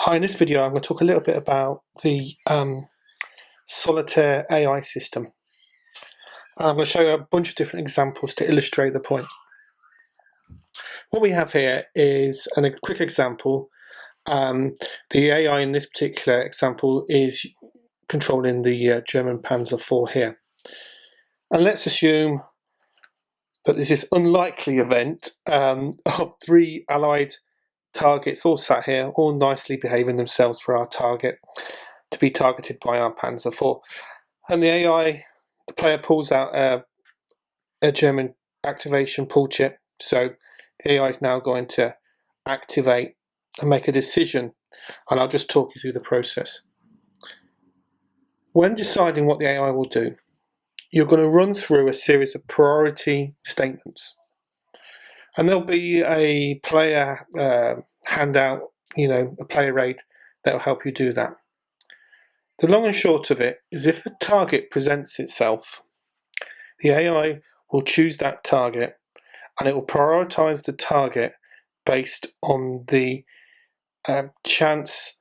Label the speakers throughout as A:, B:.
A: Hi, in this video I'm going to talk a little bit about the Solitaire AI system. I'm going to show you a bunch of different examples to illustrate the point. What we have here is a quick example. The AI in this particular example is controlling the German Panzer IV here. And let's assume that there's this unlikely event of three Allied targets all sat here, all nicely behaving themselves for our target to be targeted by our Panzer IV. And the AI, the player pulls out a German activation pull chip. So the AI is now going to activate and make a decision. And I'll just talk you through the process. When deciding what the AI will do, you're going to run through a series of priority statements. And there'll be a player handout, a player aid that will help you do that. The long and short of it is if a target presents itself, the AI will choose that target and it will prioritize the target based on the chance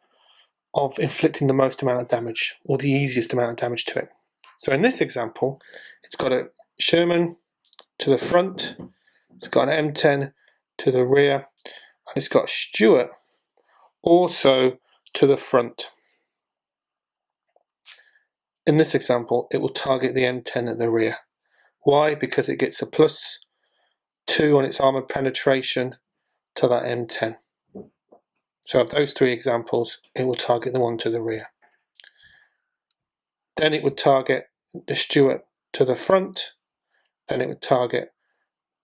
A: of inflicting the most amount of damage or the easiest amount of damage to it. So in this example, it's got a Sherman to the front, it's got an M10 to the rear, and it's got a Stuart also to the front. In this example, it will target the M10 at the rear. Why? Because it gets a +2 on its armor penetration to that M10. So of those three examples, it will target the one to the rear. Then it would target the Stuart to the front. Then it would target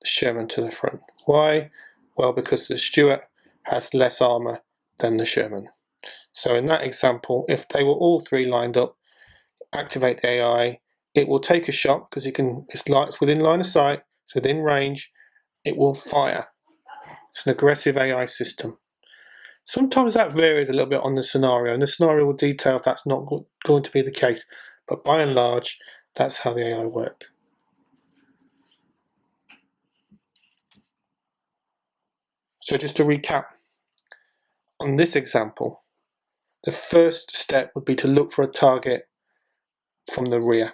A: the Sherman to the front. Why? Well, because the Stuart has less armor than the Sherman. So in that example, if they were all three lined up, activate the AI, it will take a shot because it's within line of sight, so within range, it will fire. It's an aggressive AI system. Sometimes that varies a little bit on the scenario, and the scenario will detail if that's not going to be the case, but by and large, that's how the AI works. So just to recap, on this example, the first step would be to look for a target from the rear.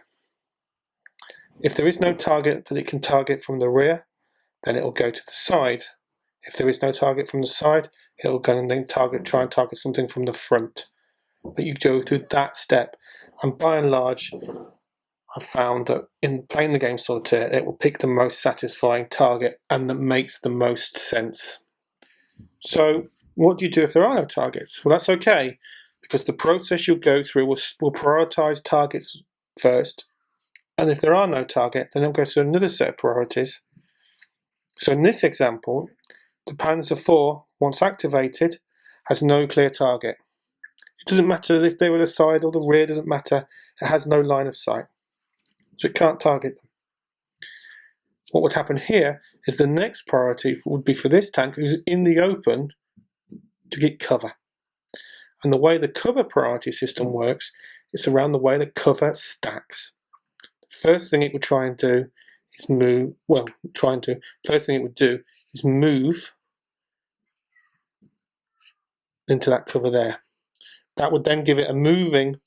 A: If there is no target that it can target from the rear, then it will go to the side. If there is no target from the side, it will go and then try and target something from the front. But you go through that step, and by and large, I've found that in playing the game Solitaire, it will pick the most satisfying target and that makes the most sense. So what do you do if there are no targets? Well, that's okay, because the process you'll go through will prioritize targets first, and if there are no targets, then it'll go to another set of priorities. So in this example, the Panzer IV, once activated, has no clear target. It doesn't matter if they were the side or the rear, doesn't matter, it has no line of sight. So it can't target them. What would happen here is the next priority would be for this tank who's in the open to get cover. And the way the cover priority system works, it's around the way the cover stacks. The first thing it would try and do is move into that cover there. That would then give it a moving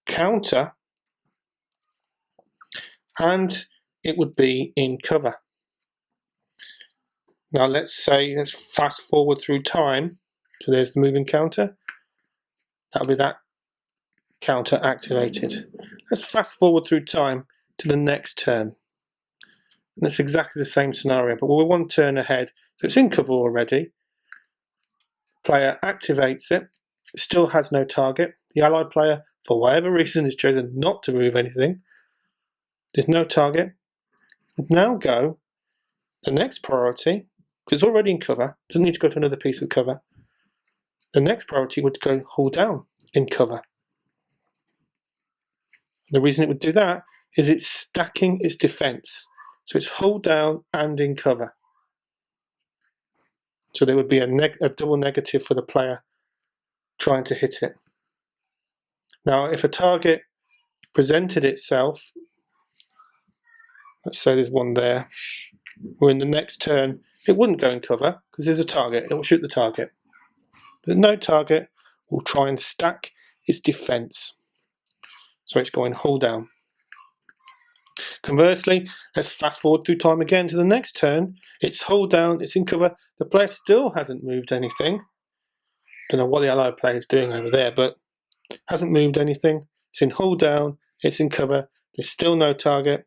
A: counter, and it would be in cover. Now let's fast forward through time. So there's the moving counter. That'll be that counter activated. Let's fast forward through time to the next turn. And it's exactly the same scenario, but we're one turn ahead. So it's in cover already. Player activates it. It still has no target. The allied player, for whatever reason, has chosen not to move anything. There's no target. It would now go the next priority, because it's already in cover, doesn't need to go to another piece of cover. The next priority would go hold down in cover. The reason it would do that is it's stacking its defense. So it's hold down and in cover. So there would be a double negative for the player trying to hit it. Now, if a target presented itself, let's say there's one there, or in the next turn, it wouldn't go in cover because there's a target. It will shoot the target. There's no target. will try and stack its defense. So it's going hull down. Conversely, let's fast forward through time again to the next turn. It's hull down, it's in cover. The player still hasn't moved anything. Don't know what the allied player is doing over there, but hasn't moved anything. It's in hull down, it's in cover. There's still no target.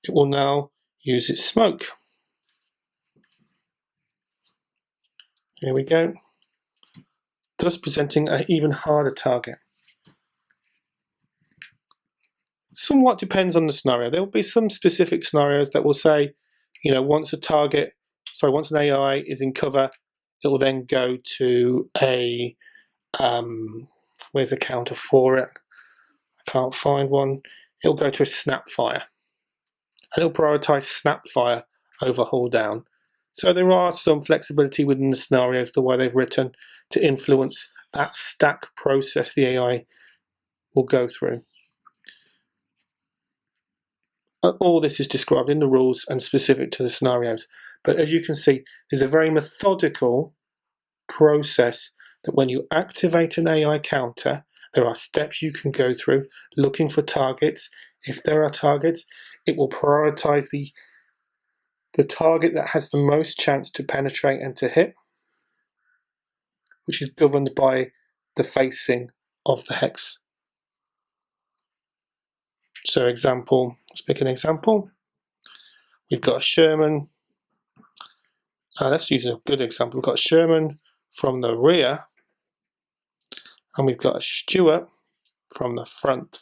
A: It will now use its smoke. Here we go. Thus presenting an even harder target. Somewhat depends on the scenario. There will be some specific scenarios that will say, you know, once an AI is in cover, it will then go to a, where's a counter for it? I can't find one. It'll go to a snap fire. And it'll prioritize snap fire over hull down. So there are some flexibility within the scenarios, the way they've written, to influence that stack process the AI will go through. All this is described in the rules and specific to the scenarios. But as you can see, there's a very methodical process that when you activate an AI counter, there are steps you can go through looking for targets. If there are targets, it will prioritize the target that has the most chance to penetrate and to hit, which is governed by the facing of the hex. So let's pick an example. We've got a Sherman. Let's use a good example. We've got a Sherman from the rear, and we've got a Stuart from the front.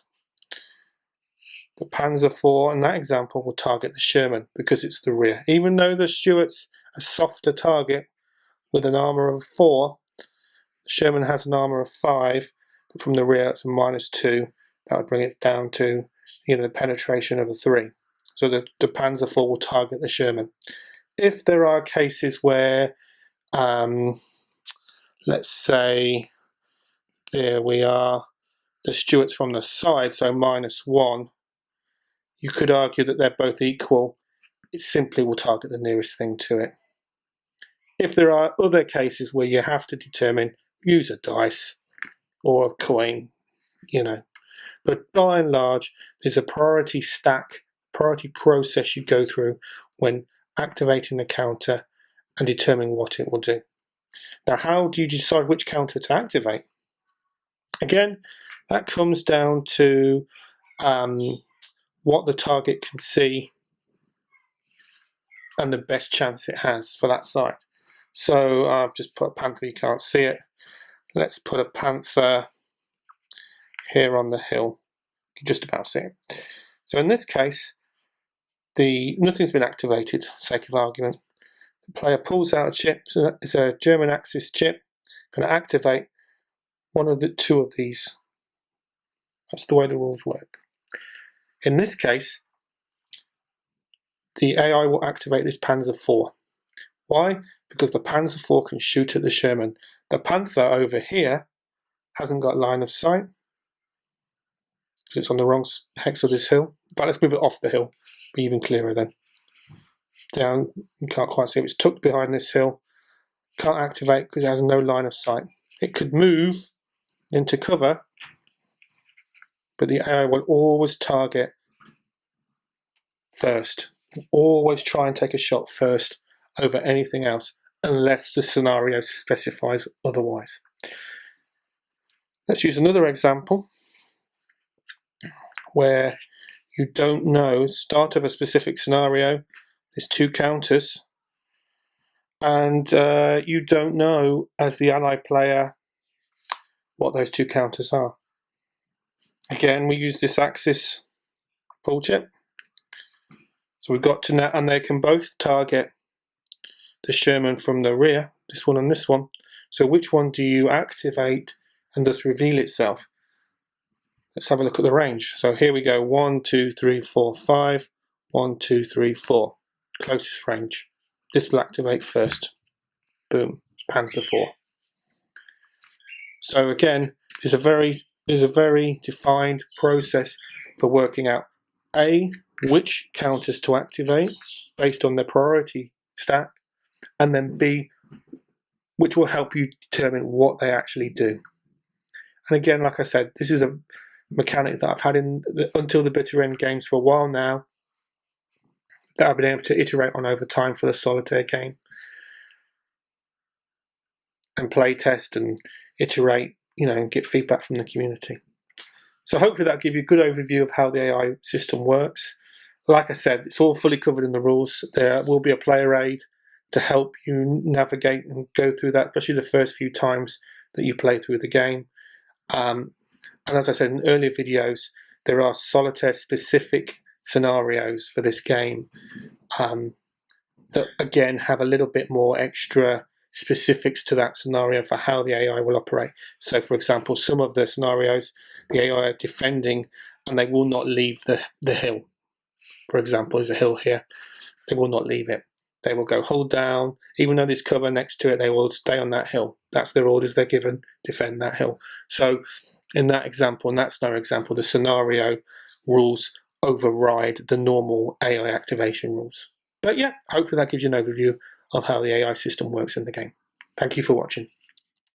A: The Panzer IV in that example will target the Sherman because it's the rear. Even though the Stuart's a softer target with an armour of 4, the Sherman has an armour of 5. From the rear, it's a -2. That would bring it down to, you know, the penetration of a 3. So the Panzer IV will target the Sherman. If there are cases where, let's say, there we are, the Stuart's from the side, so -1, you could argue that they're both equal. It simply will target the nearest thing to it. If there are other cases where you have to determine, use a dice or a coin, you know. But by and large, there's a priority stack, priority process you go through when activating a counter and determining what it will do. Now, how do you decide which counter to activate? Again, that comes down to what the target can see and the best chance it has for that site. So I've just put a panther, you can't see it. Let's put a panther here on the hill. You can just about see it. So in this case, nothing's been activated, for sake of argument. The player pulls out a chip, so it's a German Axis chip, going to activate one of the two of these. That's the way the rules work. In this case, the AI will activate this Panzer IV. Why? Because the Panzer IV can shoot at the Sherman. The Panther over here hasn't got line of sight, because it's on the wrong hex of this hill. In fact, let's move it off the hill, be even clearer then. Down, you can't quite see it. It's tucked behind this hill. Can't activate because it has no line of sight. It could move into cover, but the AI will always target first. Always try and take a shot first over anything else, unless the scenario specifies otherwise. Let's use another example where you don't know, start of a specific scenario, there's 2 counters, and you don't know as the allied player what those 2 counters are. Again, we use this Axis pull chip. So we've got to now, and they can both target the Sherman from the rear, this one and this one. So which one do you activate and thus reveal itself? Let's have a look at the range. So here we go, 1, 2, 3, 4, 5, 1, 2, 3, 4. Closest range. This will activate first. Boom, Panzer IV. So again, there's a very defined process for working out A, which counters to activate based on their priority stack, and then B, which will help you determine what they actually do. And again, like I said, this is a mechanic that I've had in until the bitter end games for a while now, that I've been able to iterate on over time for the Solitaire game, and play test and iterate, and get feedback from the community. So hopefully that'll give you a good overview of how the AI system works. Like I said, it's all fully covered in the rules. There will be a player aid to help you navigate and go through that, especially the first few times that you play through the game. And as I said in earlier videos, there are Solitaire specific scenarios for this game that again have a little bit more extra specifics to that scenario for how the AI will operate. So for example, some of the scenarios, the AI are defending and they will not leave the hill. For example, there's a hill here. They will not leave it. They will go hold down. Even though there's cover next to it, they will stay on that hill. That's their orders they're given, defend that hill. So in that example, in that scenario example, the scenario rules override the normal AI activation rules. But yeah, hopefully that gives you an overview of how the AI system works in the game. Thank you for watching.